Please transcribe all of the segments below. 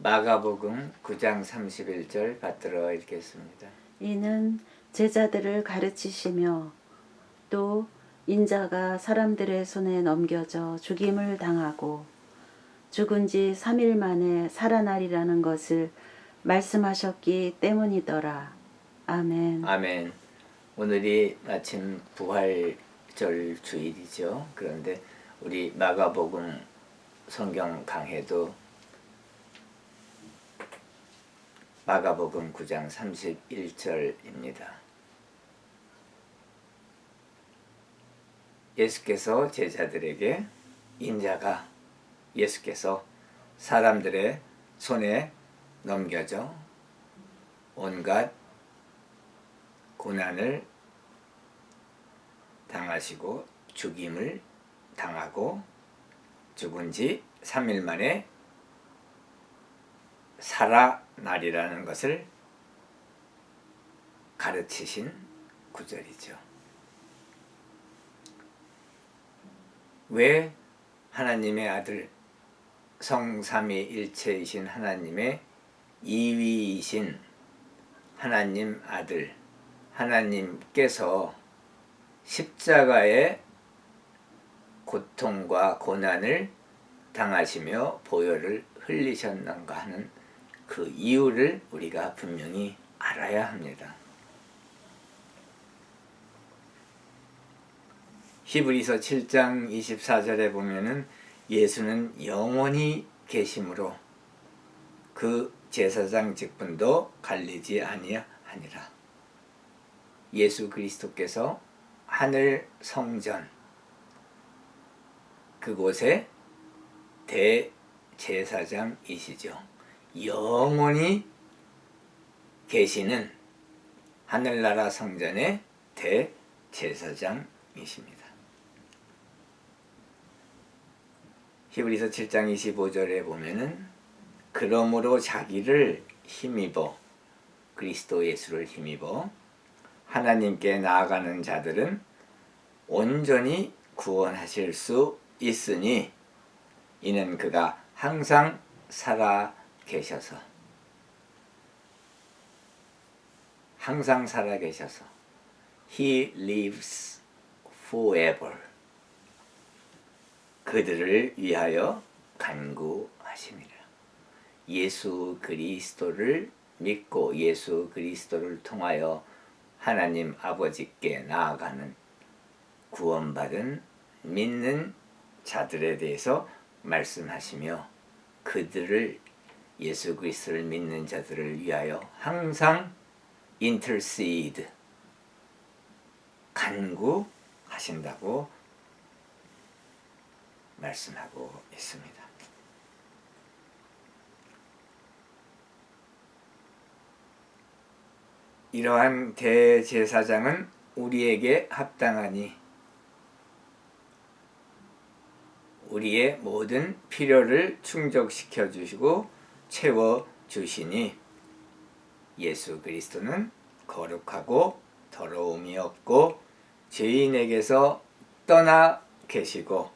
마가복음 9장 31절 받들어 읽겠습니다. 이는 제자들을 가르치시며 또 인자가 사람들의 손에 넘겨져 죽임을 당하고 죽은 지 3일 만에 살아나리라는 것을 말씀하셨기 때문이더라. 아멘. 아멘. 오늘이 마침 부활절 주일이죠. 그런데 우리 마가복음 성경 강해도 마가복음 9장 31절입니다. 예수께서 제자들에게 인자가 예수께서 사람들의 손에 넘겨져 온갖 고난을 당하시고 죽임을 당하고 죽은 지 3일 만에 살아나리라는 것을 가르치신 구절이죠. 왜 하나님의 아들 성삼위일체이신 하나님의 2위이신 하나님 아들 하나님께서 십자가의 고통과 고난을 당하시며 보혈을 흘리셨는가 하는 그 이유를 우리가 분명히 알아야 합니다. 히브리서 7장 24절에 보면은 예수는 영원히 계심으로 그 제사장 직분도 갈리지 아니하니라. 예수 그리스도께서 하늘 성전 그곳에 대제사장이시죠. 영원히 계시는 하늘나라 성전의 대제사장이십니다. 히브리서 7장 25절에 보면은 그러므로 자기를 힘입어 그리스도 예수를 힘입어 하나님께 나아가는 자들은 온전히 구원하실 수 있으니 이는 그가 항상 살아 계셔서 He lives forever 그들을 위하여 간구하심이라. 예수 그리스도를 믿고 예수 그리스도를 통하여 하나님 아버지께 나아가는 구원받은 믿는 자들에 대해서 말씀하시며 그들을 예수 그리스도를 믿는 자들을 위하여 항상 intercede 간구하신다고 말씀하고 있습니다. 이러한 대제사장은 우리에게 합당하니 우리의 모든 필요를 충족시켜 주시고 채워 주시니 예수 그리스도는 거룩하고 더러움이 없고 죄인에게서 떠나 계시고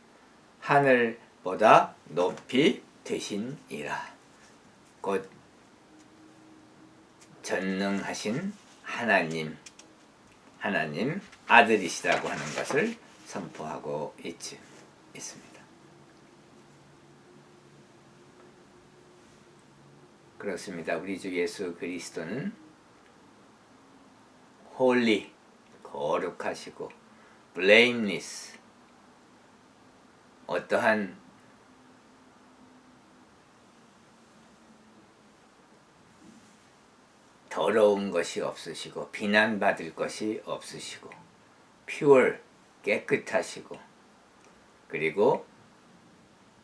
하늘보다 높이 되시니라. 곧 전능하신 하나님 아들이시라고 하는 것을 선포하고 있습니다. 그렇습니다. 우리 주 예수 그리스도는 holy, 거룩하시고 blameless, 어떠한 더러운 것이 없으시고 비난받을 것이 없으시고 pure, 깨끗하시고 그리고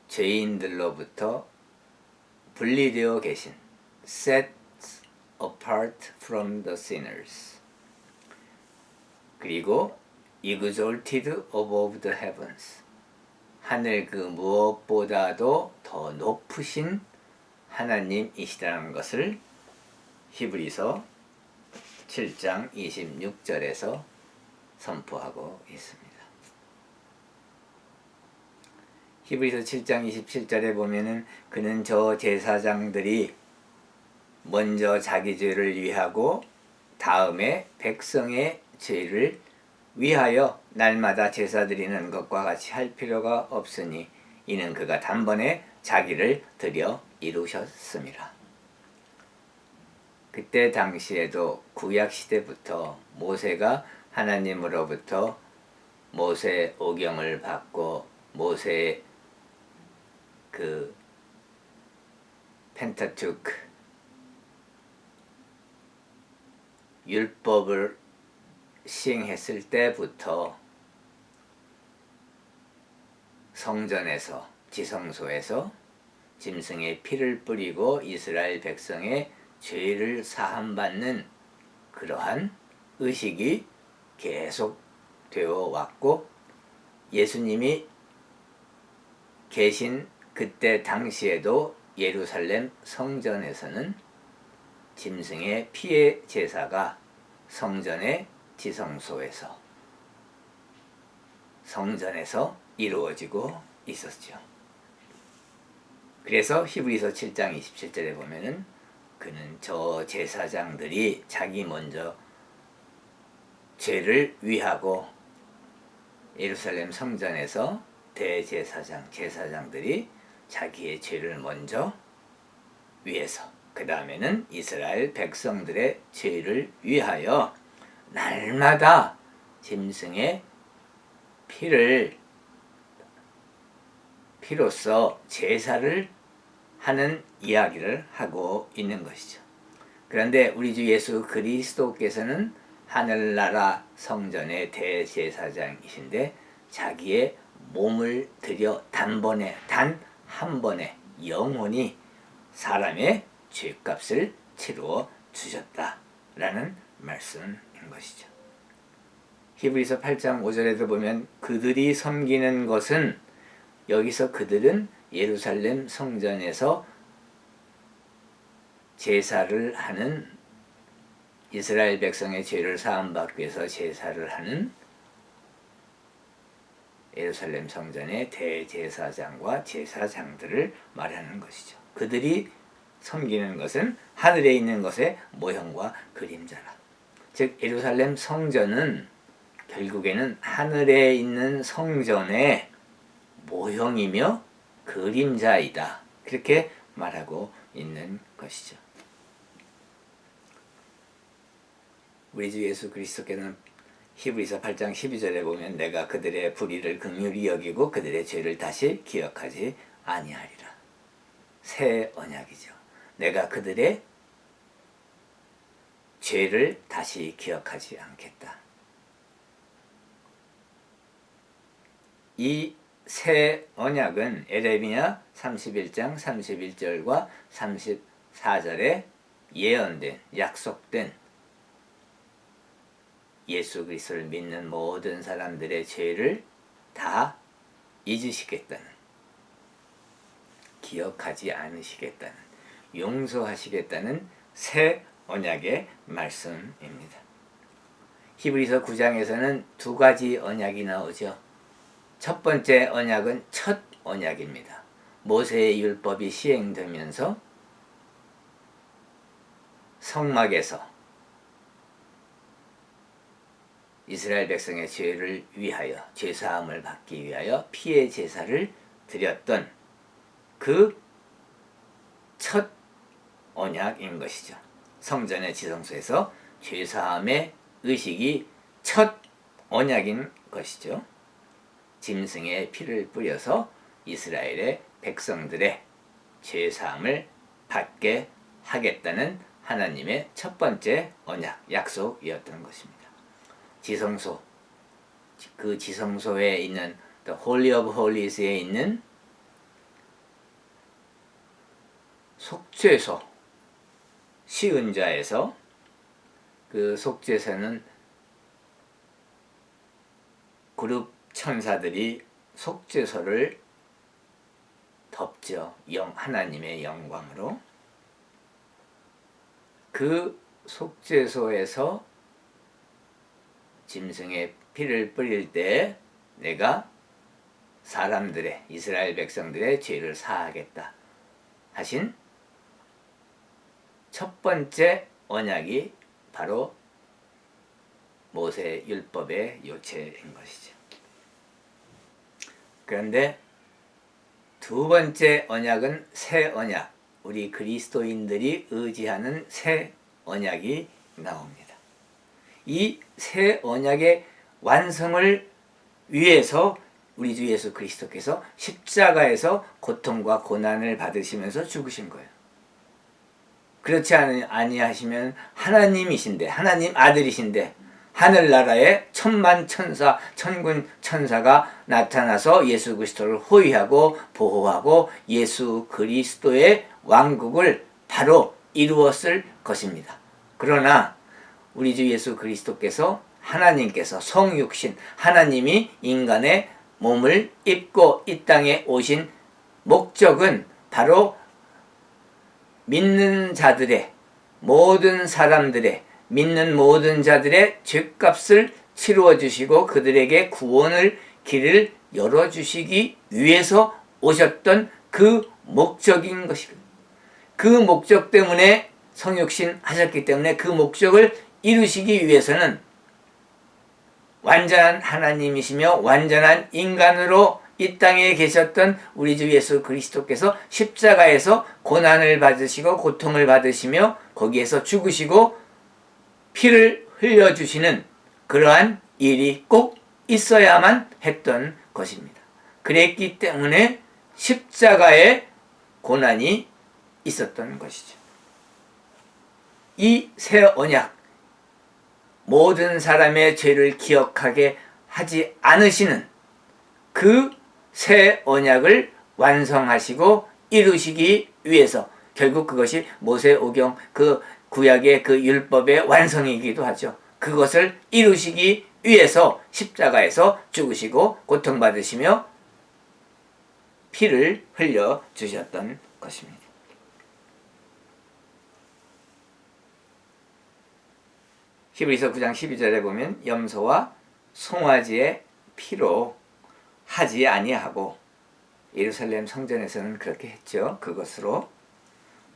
죄인들로부터 분리되어 계신 set apart from the sinners 그리고 exalted above the heavens 하늘 그 무엇보다도 더 높으신 하나님이시라는 것을 히브리서 7장 26절에서 선포하고 있습니다. 히브리서 7장 27절에 보면은 그는 저 제사장들이 먼저 자기 죄를 위하고 다음에 백성의 죄를 위하여 날마다 제사 드리는 것과 같이 할 필요가 없으니 이는 그가 단번에 자기를 드려 이루셨습니다. 그때 당시에도 구약 시대부터 모세가 하나님으로부터 모세 오경을 받고 모세의 그 펜타투크 율법을 시행했을 때부터 성전에서 지성소에서 짐승의 피를 뿌리고 이스라엘 백성의 죄를 사함받는 그러한 의식이 계속 되어 왔고 예수님이 계신 그때 당시에도 예루살렘 성전에서는 짐승의 피의 제사가 성전의 지성소에서 성전에서 이루어지고 있었죠. 그래서 히브리서 7장 27절에 보면은 그는 저 제사장들이 자기 먼저 죄를 위하고 예루살렘 성전에서 대제사장, 제사장들이 자기의 죄를 먼저 위해서 그 다음에는 이스라엘 백성들의 죄를 위하여 날마다 짐승의 피로써 제사를 하는 이야기를 하고 있는 것이죠. 그런데 우리 주 예수 그리스도께서는 하늘나라 성전의 대제사장이신데 자기의 몸을 들여 단번에 단 한 번에 영원히 사람의 죄값을 치루어 주셨다라는 말씀인 것이죠. 히브리서 8장 5절에도 보면 그들이 섬기는 것은 여기서 그들은 예루살렘 성전에서 제사를 하는 이스라엘 백성의 죄를 사함받기 위해서 제사를 하는 예루살렘 성전의 대제사장과 제사장들을 말하는 것이죠. 그들이 섬기는 것은 하늘에 있는 것의 모형과 그림자라. 즉 예루살렘 성전은 결국에는 하늘에 있는 성전의 모형이며 그림자이다. 그렇게 말하고 있는 것이죠. 우리 주 예수 그리스도께서는 히브리서 8장 12절에 보면 내가 그들의 불의를 긍휼히 여기고 그들의 죄를 다시 기억하지 아니하리라. 새 언약이죠. 내가 그들의 죄를 다시 기억하지 않겠다. 이 새 언약은 에레미야 31장 31절과 34절에 예언된 약속된 예수 그리스도를 믿는 모든 사람들의 죄를 다 잊으시겠다는, 기억하지 않으시겠다는, 용서하시겠다는 새 언약의 말씀입니다. 히브리서 9장에서는 두 가지 언약이 나오죠. 첫 번째 언약은 첫 언약입니다. 모세의 율법이 시행되면서 성막에서 이스라엘 백성의 죄를 위하여 죄사함을 받기 위하여 피의 제사를 드렸던 그 첫 언약인 것이죠. 성전의 지성소에서 죄사함의 의식이 첫 언약인 것이죠. 짐승의 피를 뿌려서 이스라엘의 백성들의 죄사함을 받게 하겠다는 하나님의 첫 번째 언약, 약속이었던 것입니다. 지성소, 그 지성소에 있는 The Holy of Holies에 있는 속죄소, 시은자에서 그 속죄소는 그룹 천사들이 속죄소를 덮죠. 하나님의 영광으로. 그 속죄소에서 짐승의 피를 뿌릴 때 내가 사람들의 이스라엘 백성들의 죄를 사하겠다 하신 첫 번째 언약이 바로 모세 율법의 요체인 것이죠. 그런데 두 번째 언약은 새 언약, 우리 그리스도인들이 의지하는 새 언약이 나옵니다. 이 새 언약의 완성을 위해서 우리 주 예수 그리스도께서 십자가에서 고통과 고난을 받으시면서 죽으신 거예요. 그렇지 아니하시면 하나님이신데, 하나님 아들이신데 하늘나라에 천만 천사, 천군 천사가 나타나서 예수 그리스도를 호위하고 보호하고 예수 그리스도의 왕국을 바로 이루었을 것입니다. 그러나 우리 주 예수 그리스도께서 하나님께서 성육신 하나님이 인간의 몸을 입고 이 땅에 오신 목적은 바로 믿는 자들의 모든 사람들의 믿는 모든 자들의 죄값을 치루어 주시고 그들에게 구원을 길을 열어주시기 위해서 오셨던 그 목적인 것이고 그 목적 때문에 성육신 하셨기 때문에 그 목적을 이루시기 위해서는 완전한 하나님이시며 완전한 인간으로 이 땅에 계셨던 우리 주 예수 그리스도께서 십자가에서 고난을 받으시고 고통을 받으시며 거기에서 죽으시고 피를 흘려주시는 그러한 일이 꼭 있어야만 했던 것입니다. 그랬기 때문에 십자가의 고난이 있었던 것이죠. 이 새 언약, 모든 사람의 죄를 기억하게 하지 않으시는 그 새 언약을 완성하시고 이루시기 위해서 결국 그것이 모세오경 그 구약의 그 율법의 완성이기도 하죠. 그것을 이루시기 위해서 십자가에서 죽으시고 고통받으시며 피를 흘려 주셨던 것입니다. 히브리서 9장 12절에 보면 염소와 송아지의 피로 하지 아니하고 예루살렘 성전에서는 그렇게 했죠. 그것으로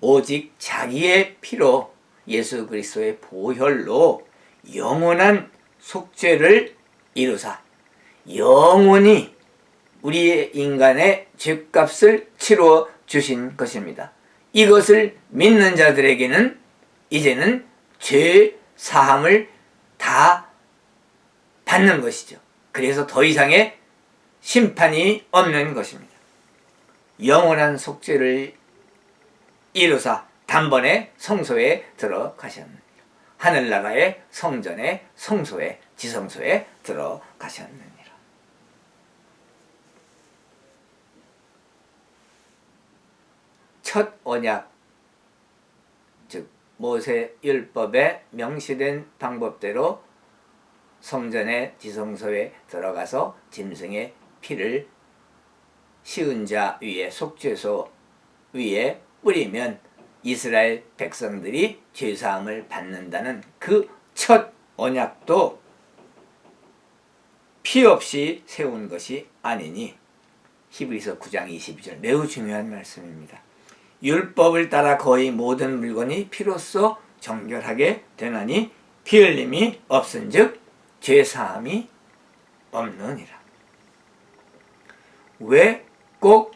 오직 자기의 피로 예수 그리스도의 보혈로 영원한 속죄를 이루사 영원히 우리의 인간의 죄값을 치루어 주신 것입니다. 이것을 믿는 자들에게는 이제는 죄 사함을 다 받는 것이죠. 그래서 더 이상의 심판이 없는 것입니다. 영원한 속죄를 이루사 단번에 성소에 들어가셨느니라. 하늘나라의 성전에 성소에 지성소에 들어가셨느니라. 첫 언약, 즉 모세 율법에 명시된 방법대로 성전의 지성소에 들어가서 짐승의 피를 시은 자 위에 속죄소 위에 뿌리면 이스라엘 백성들이 죄사함을 받는다는 그 첫 언약도 피 없이 세운 것이 아니니 히브리서 9장 22절 매우 중요한 말씀입니다. 율법을 따라 거의 모든 물건이 피로써 정결하게 되나니 피 흘림이 없은즉 죄사함이 없느니라. 왜 꼭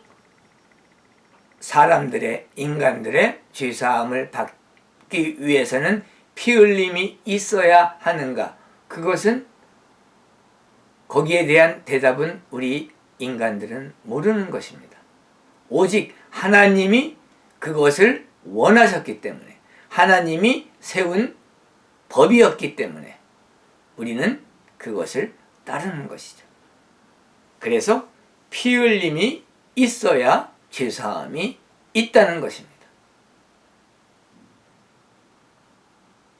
사람들의 인간들의 죄사함을 받기 위해서는 피 흘림이 있어야 하는가? 그것은 거기에 대한 대답은 우리 인간들은 모르는 것입니다. 오직 하나님이 그것을 원하셨기 때문에 하나님이 세운 법이었기 때문에 우리는 그것을 따르는 것이죠. 그래서 피 흘림이 있어야 죄사함이 있다는 것입니다.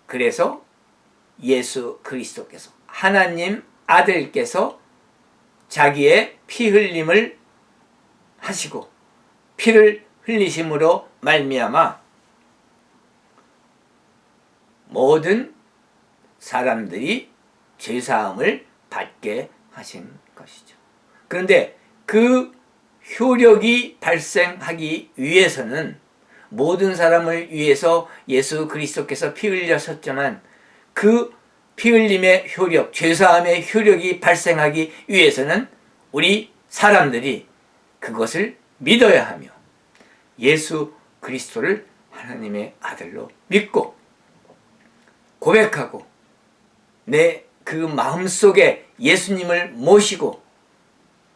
그래서 예수 그리스도께서 하나님 아들께서 자기의 피 흘림을 하시고 피를 흘리심으로 말미암아 모든 사람들이 죄사함을 받게 하신 것이죠. 그런데 그 효력이 발생하기 위해서는 모든 사람을 위해서 예수 그리스도께서 피 흘리셨지만 그 피 흘림의 효력, 죄사함의 효력이 발생하기 위해서는 우리 사람들이 그것을 믿어야 하며 예수 그리스도를 하나님의 아들로 믿고 고백하고 내 그 마음속에 예수님을 모시고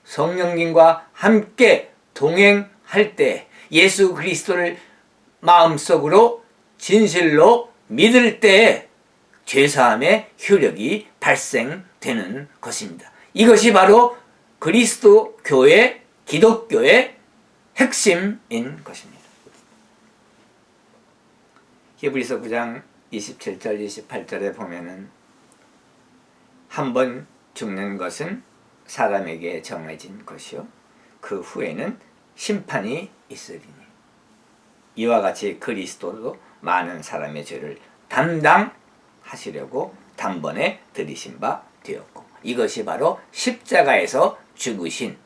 성령님과 함께 동행할 때 예수 그리스도를 마음속으로 진실로 믿을 때에 죄사함의 효력이 발생되는 것입니다. 이것이 바로 그리스도 교회, 기독교의 핵심인 것입니다. 히브리서 9장 27절 28절에 보면은 한 번 죽는 것은 사람에게 정해진 것이요 그 후에는 심판이 있으리니 이와 같이 그리스도도 많은 사람의 죄를 담당하시려고 단번에 들이신 바 되었고 이것이 바로 십자가에서 죽으신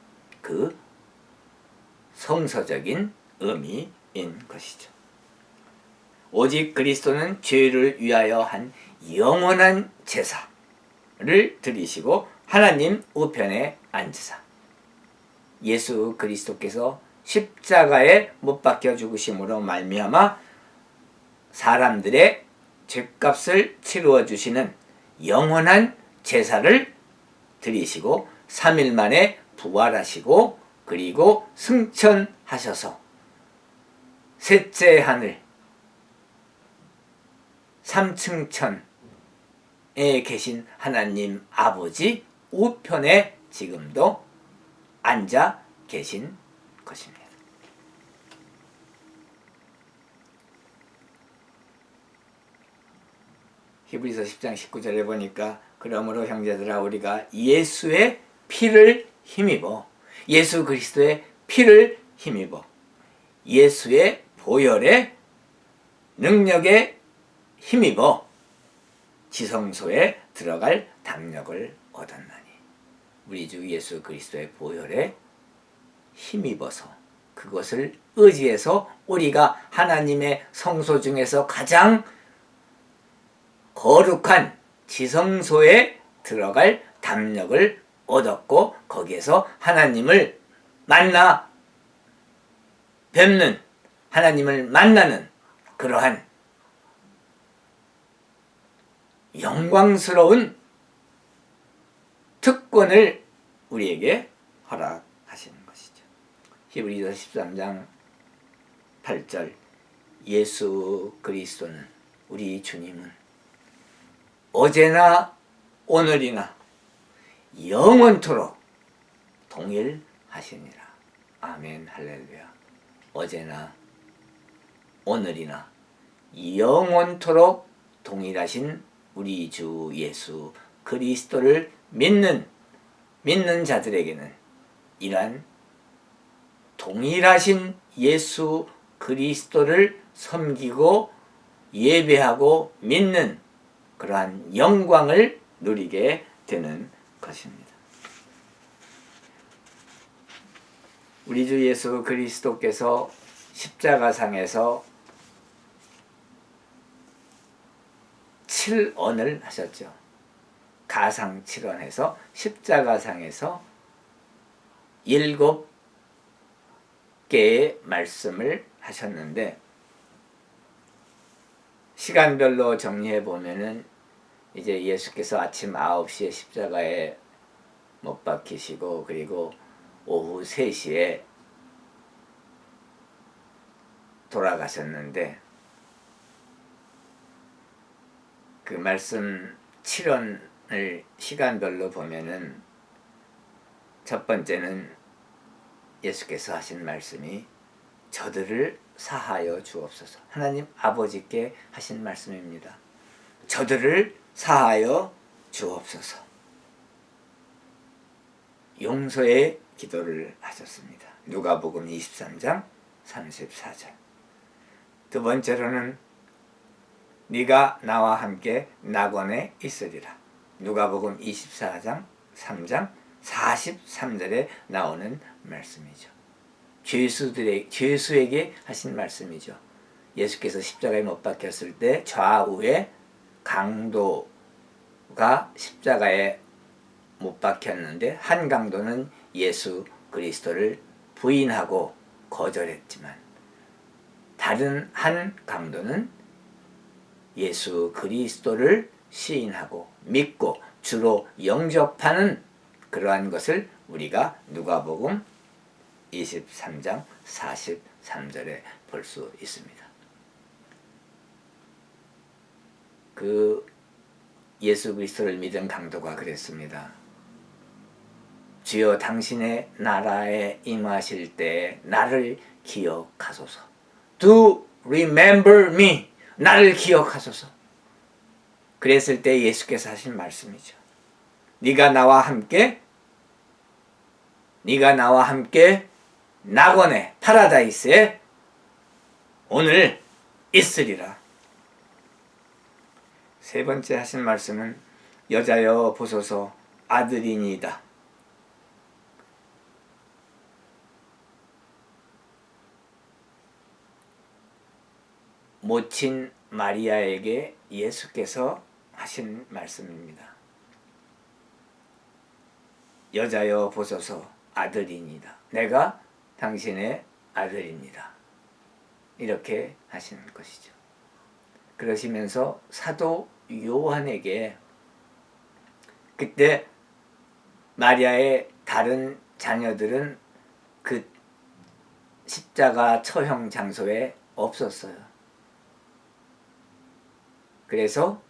그 성서적인 의미인 것이죠. 오직 그리스도는 죄를 위하여 한 영원한 제사를 드리시고 하나님 우편에 앉으사 예수 그리스도께서 십자가에 못 박혀 죽으심으로 말미암아 사람들의 죄값을 치루어 주시는 영원한 제사를 드리시고 3일 만에 부활하시고 그리고 승천하셔서 셋째 하늘 삼층천에 계신 하나님 아버지 우편에 지금도 앉아 계신 것입니다. 히브리서 10장 19절에 보니까 그러므로 형제들아 우리가 예수의 피를 힘입어 예수 그리스도의 피를 힘입어 예수의 보혈의 능력에 힘입어 지성소에 들어갈 담력을 얻었나니 우리 주 예수 그리스도의 보혈에 힘입어서 그것을 의지해서 우리가 하나님의 성소 중에서 가장 거룩한 지성소에 들어갈 담력을 얻었고 거기에서 하나님을 만나 뵙는 하나님을 만나는 그러한 영광스러운 특권을 우리에게 허락하시는 것이죠. 히브리서 13장 8절 예수 그리스도는 우리 주님은 어제나 오늘이나 영원토록 동일하시니라. 아멘 할렐루야. 어제나 오늘이나 영원토록 동일하신 우리 주 예수 그리스도를 믿는 자들에게는 이러한 동일하신 예수 그리스도를 섬기고 예배하고 믿는 그러한 영광을 누리게 되는 것입니다. 우리 주 예수 그리스도께서 십자가상에서 7언을 하셨죠. 가상 7언에서 십자가상에서 7개의 말씀을 하셨는데 시간별로 정리해 보면은 이제 예수께서 아침 9시에 십자가에 못 박히시고 그리고 오후 3시에 돌아가셨는데 그 말씀 7언을 시간별로 보면은 첫 번째는 예수께서 하신 말씀이 저들을 사하여 주옵소서. 하나님 아버지께 하신 말씀입니다. 저들을 사하여 주옵소서. 용서의 기도를 하셨습니다. 누가복음 23장 34절. 두 번째로는 네가 나와 함께 낙원에 있으리라. 누가복음 24장 3장 43절에 나오는 말씀이죠. 죄수에게 하신 말씀이죠. 예수께서 십자가에 못 박혔을 때 좌우에 강도가 십자가에 못 박혔는데 한 강도는 예수 그리스도를 부인하고 거절했지만 다른 한 강도는 예수 그리스도를 시인하고 믿고 주로 영접하는 그러한 것을 우리가 누가복음 23장 43절에 볼 수 있습니다. 그 예수 그리스도를 믿은 강도가 그랬습니다. 주여 당신의 나라에 임하실 때 나를 기억하소서. Do remember me. 나를 기억하소서. 그랬을 때 예수께서 하신 말씀이죠. 네가 나와 함께 낙원에 파라다이스에 오늘 있으리라. 세 번째 하신 말씀은 여자여 보소서 아들이니이다. 모친 마리아에게 예수께서 하신 말씀입니다. 여자여 보소서 아들이니이다. 내가 당신의 아들입니다. 이렇게 하시는 것이죠. 그러시면서 사도 요한에게 그때 마리아의 다른 자녀들은 그 십자가 처형 장소에 없었어요. 그래서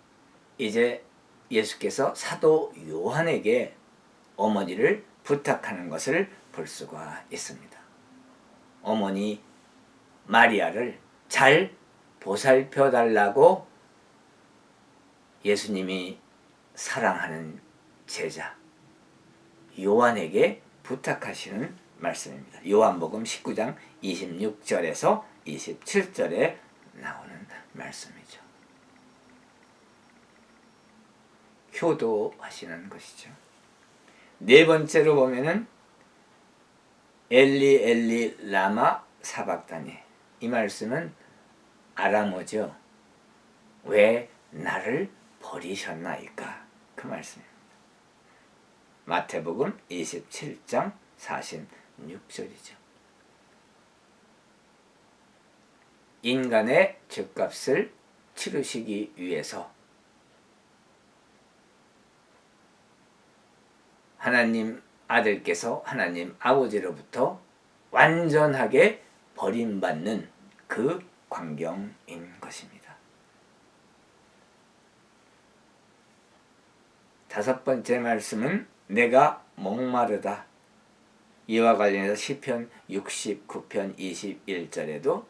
이제 예수께서 사도 요한에게 어머니를 부탁하는 것을 볼 수가 있습니다. 어머니 마리아를 잘 보살펴 달라고 예수님이 사랑하는 제자 요한에게 부탁하시는 말씀입니다. 요한복음 19장 26절에서 27절에 나오는 말씀이죠. 효도하시는 것이죠. 네 번째로 보면은 엘리 엘리 라마 사박다니. 이 말씀은 아람어죠. 왜 나를 버리셨나이까? 그 말씀입니다. 마태복음 27장 46절이죠. 인간의 죄값을 치르시기 위해서 하나님 아들께서 하나님 아버지로부터 완전하게 버림받는 그 광경인 것입니다. 다섯 번째 말씀은 내가 목마르다. 이와 관련해서 시편 69편 21절에도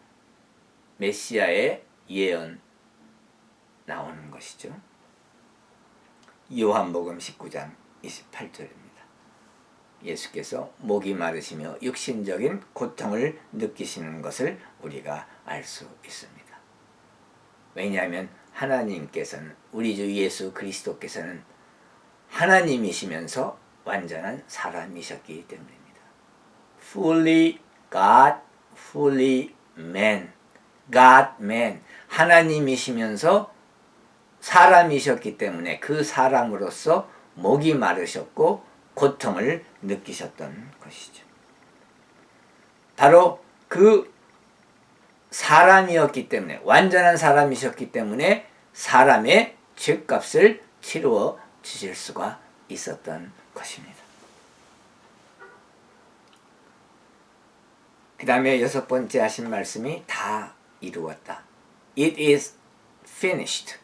메시아의 예언 나오는 것이죠. 요한복음 19장 28절입니다. 예수께서 목이 마르시며 육신적인 고통을 느끼시는 것을 우리가 알 수 있습니다. 왜냐하면 하나님께서는 우리 주 예수 그리스도께서는 하나님이시면서 완전한 사람이셨기 때문입니다. Fully God, fully man. God, man. 하나님이시면서 사람이셨기 때문에 그 사람으로서 목이 마르셨고 고통을 느끼셨던 것이죠. 바로 그 사람이었기 때문에 완전한 사람이셨기 때문에 사람의 죄값을 치루어 주실 수가 있었던 것입니다. 그 다음에 여섯 번째 하신 말씀이 다 이루었다. It is finished.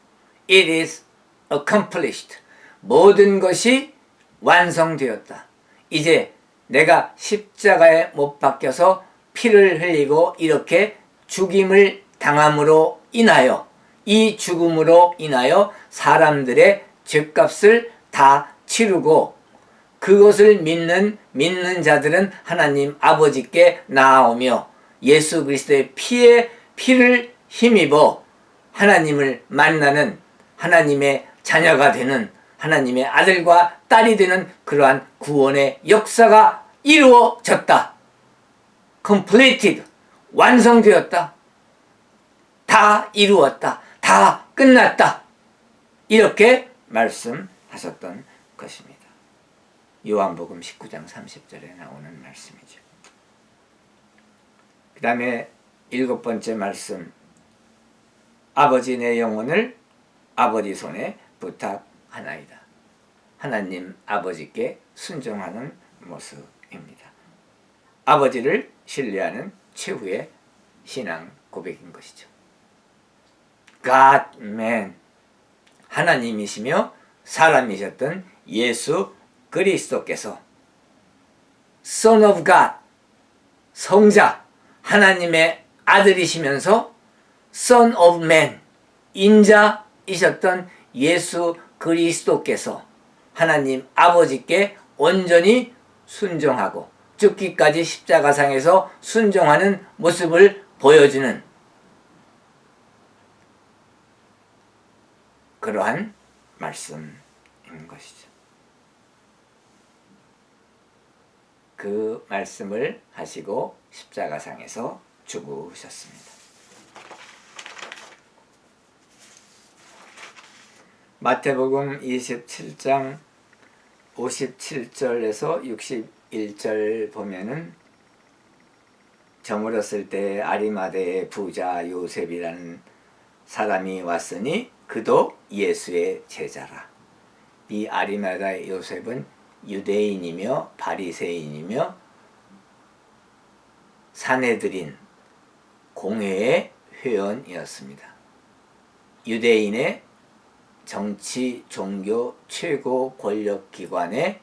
It is accomplished. 모든 것이 완성되었다. 이제 내가 십자가에 못 박혀서 피를 흘리고 이렇게 죽임을 당함으로 인하여 이 죽음으로 인하여 사람들의 죄값을 다 치르고 그것을 믿는 자들은 하나님 아버지께 나아오며 예수 그리스도의 피를 힘입어 하나님을 만나는 하나님의 자녀가 되는 하나님의 아들과 딸이 되는 그러한 구원의 역사가 이루어졌다. completed, 완성되었다. 다 이루었다. 다 끝났다. 이렇게 말씀하셨던 것입니다. 요한복음 19장 30절에 나오는 말씀이죠. 그 다음에 7번째 말씀, 아버지 내 영혼을 아버지 손에 부탁하나이다. 하나님 아버지께 순종하는 모습입니다. 아버지를 신뢰하는 최후의 신앙 고백인 것이죠. God, man, 하나님이시며 사람이셨던 예수 그리스도께서 Son of God, 성자, 하나님의 아들이시면서 Son of Man, 인자이셨던 예수 그리스도께서 하나님 아버지께 온전히 순종하고 죽기까지 십자가상에서 순종하는 모습을 보여주는 그러한 말씀인 것이죠. 그 말씀을 하시고 십자가상에서 죽으셨습니다. 마태복음 27장 57절에서 61절 보면은 저물었을 때 아리마대의 부자 요셉이라는 사람이 왔으니 그도 예수의 제자라. 이 아리마대 요셉은 유대인이며 바리새인이며 산헤드린 공회의 회원이었습니다. 유대인의 정치, 종교 최고 권력기관의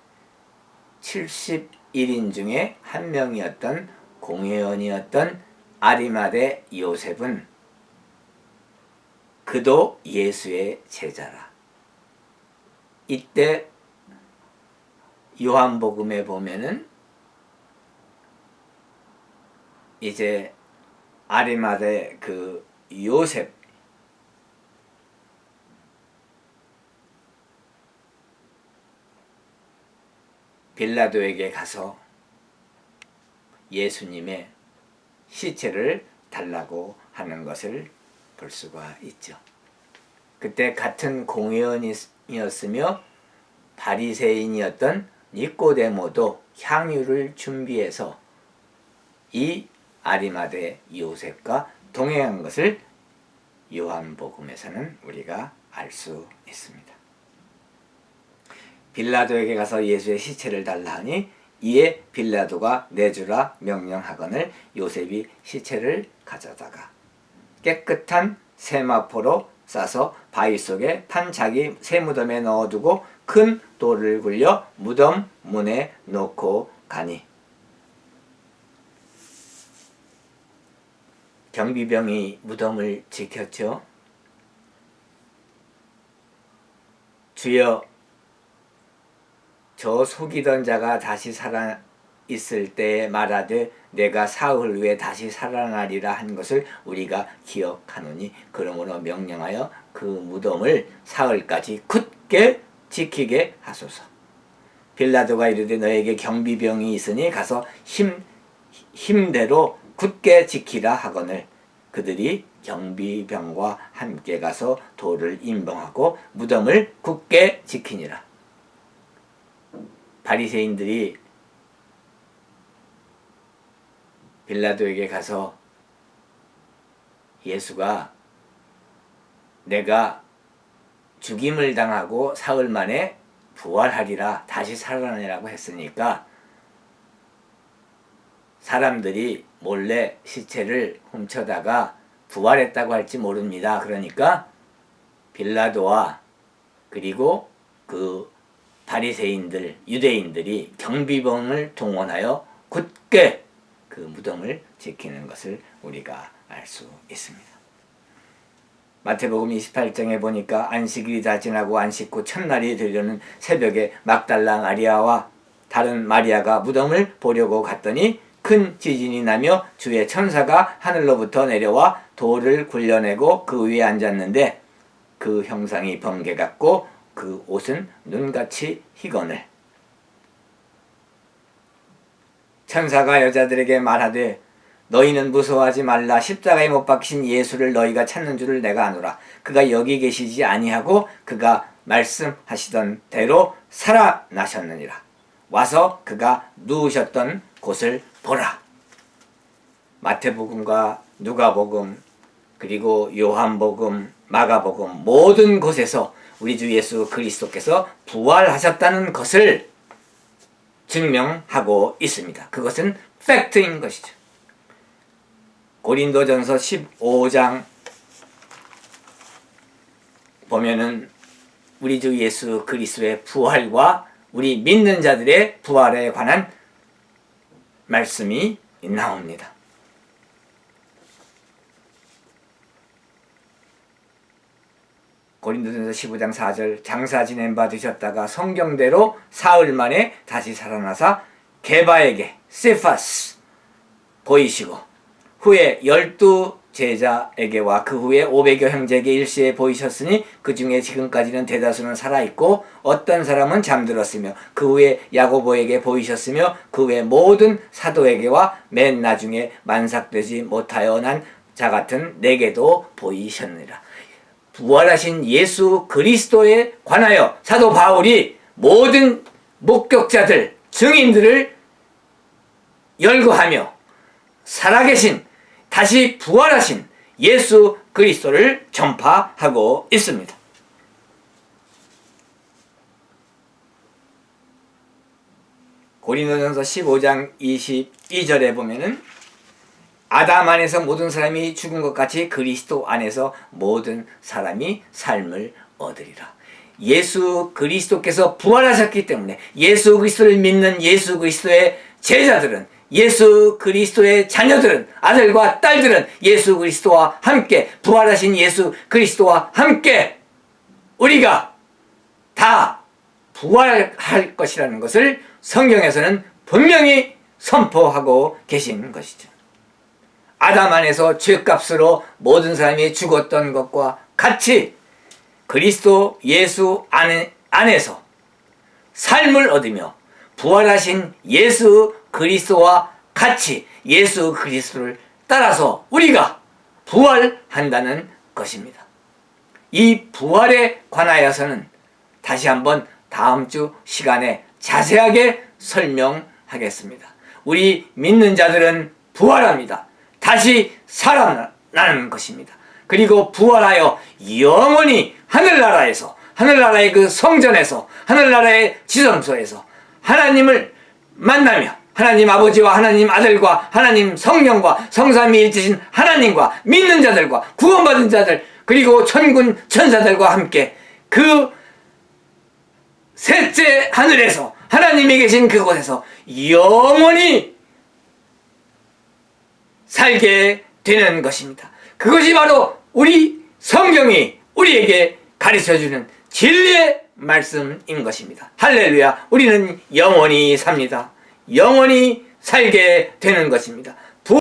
71인 중에 한 명이었던 공회원이었던 아리마대 요셉은 그도 예수의 제자라. 이때 요한복음에 보면은 이제 아리마대 그 요셉 빌라도에게 가서 예수님의 시체를 달라고 하는 것을 볼 수가 있죠. 그때 같은 공회원이었으며 바리새인이었던 니꼬데모도 향유를 준비해서 이 아리마대 요셉과 동행한 것을 요한복음에서는 우리가 알 수 있습니다. 빌라도에게 가서 예수의 시체를 달라 하니 이에 빌라도가 내주라 명령하거늘 요셉이 시체를 가져다가 깨끗한 세마포로 싸서 바위 속에 판 자기 새 무덤에 넣어두고 큰 돌을 굴려 무덤 문에 놓고 가니 경비병이 무덤을 지켰죠. 주여, 저 속이던 자가 다시 살아 있을 때에 말하되 내가 사흘 후에 다시 살아나리라 한 것을 우리가 기억하노니 그러므로 명령하여 그 무덤을 사흘까지 굳게 지키게 하소서. 빌라도가 이르되 너에게 경비병이 있으니 가서 힘대로 굳게 지키라 하거늘 그들이 경비병과 함께 가서 돌을 임봉하고 무덤을 굳게 지키니라. 바리새인들이 빌라도에게 가서 예수가 내가 죽임을 당하고 사흘 만에 부활하리라 다시 살아나리라고 했으니까 사람들이 몰래 시체를 훔쳐다가 부활했다고 할지 모릅니다. 그러니까 빌라도와 그리고 그 바리새인들, 유대인들이 경비병을 동원하여 굳게 그 무덤을 지키는 것을 우리가 알 수 있습니다. 마태복음 28장에 보니까 안식일이 다 지나고 안식 후 첫날이 되려는 새벽에 막달라 마리아와 다른 마리아가 무덤을 보려고 갔더니 큰 지진이 나며 주의 천사가 하늘로부터 내려와 돌을 굴려내고 그 위에 앉았는데 그 형상이 번개 같고 그 옷은 눈같이 희거늘. 천사가 여자들에게 말하되 너희는 무서워하지 말라. 십자가에 못 박히신 예수를 너희가 찾는 줄을 내가 아노라. 그가 여기 계시지 아니하고 그가 말씀하시던 대로 살아나셨느니라. 와서 그가 누우셨던 곳을 보라. 마태복음과 누가복음 그리고 요한복음, 마가복음 모든 곳에서 우리 주 예수 그리스도께서 부활하셨다는 것을 증명하고 있습니다. 그것은 팩트인 것이죠. 고린도전서 15장 보면은 우리 주 예수 그리스도의 부활과 우리 믿는 자들의 부활에 관한 말씀이 나옵니다. 고린도전서 15장 4절 장사 지낸 바 되셨다가 성경대로 사흘 만에 다시 살아나사 게바에게 세파스 보이시고 후에 12 제자에게와 그 후에 500여 형제에게 일시에 보이셨으니 그 중에 지금까지는 대다수는 살아있고 어떤 사람은 잠들었으며 그 후에 야고보에게 보이셨으며 그 후에 모든 사도에게와 맨 나중에 만삭되지 못하여 난 자 같은 내게도 보이셨느니라. 부활하신 예수 그리스도에 관하여 사도 바울이 모든 목격자들, 증인들을 열거하며 살아계신 다시 부활하신 예수 그리스도를 전파하고 있습니다. 고린도전서 15장 22절에 보면은 아담 안에서 모든 사람이 죽은 것 같이 그리스도 안에서 모든 사람이 삶을 얻으리라. 예수 그리스도께서 부활하셨기 때문에 예수 그리스도를 믿는 예수 그리스도의 제자들은, 예수 그리스도의 자녀들은, 아들과 딸들은 예수 그리스도와 함께, 부활하신 예수 그리스도와 함께 우리가 다 부활할 것이라는 것을 성경에서는 분명히 선포하고 계신 것이죠. 아담 안에서 죄값으로 모든 사람이 죽었던 것과 같이 그리스도 예수 안에서 삶을 얻으며 부활하신 예수 그리스도와 같이 예수 그리스도를 따라서 우리가 부활한다는 것입니다. 이 부활에 관하여서는 다시 한번 다음 주 시간에 자세하게 설명하겠습니다. 우리 믿는 자들은 부활합니다. 다시 살아나는 것입니다. 그리고 부활하여 영원히 하늘나라에서, 하늘나라의 그 성전에서, 하늘나라의 지성소에서 하나님을 만나며 하나님 아버지와 하나님 아들과 하나님 성령과 성삼위일체신 하나님과 믿는 자들과 구원받은 자들 그리고 천군 천사들과 함께 그 셋째 하늘에서 하나님이 계신 그곳에서 영원히 살게 되는 것입니다. 그것이 바로 우리 성경이 우리에게 가르쳐주는 진리의 말씀인 것입니다. 할렐루야. 우리는 영원히 삽니다. 영원히 살게 되는 것입니다.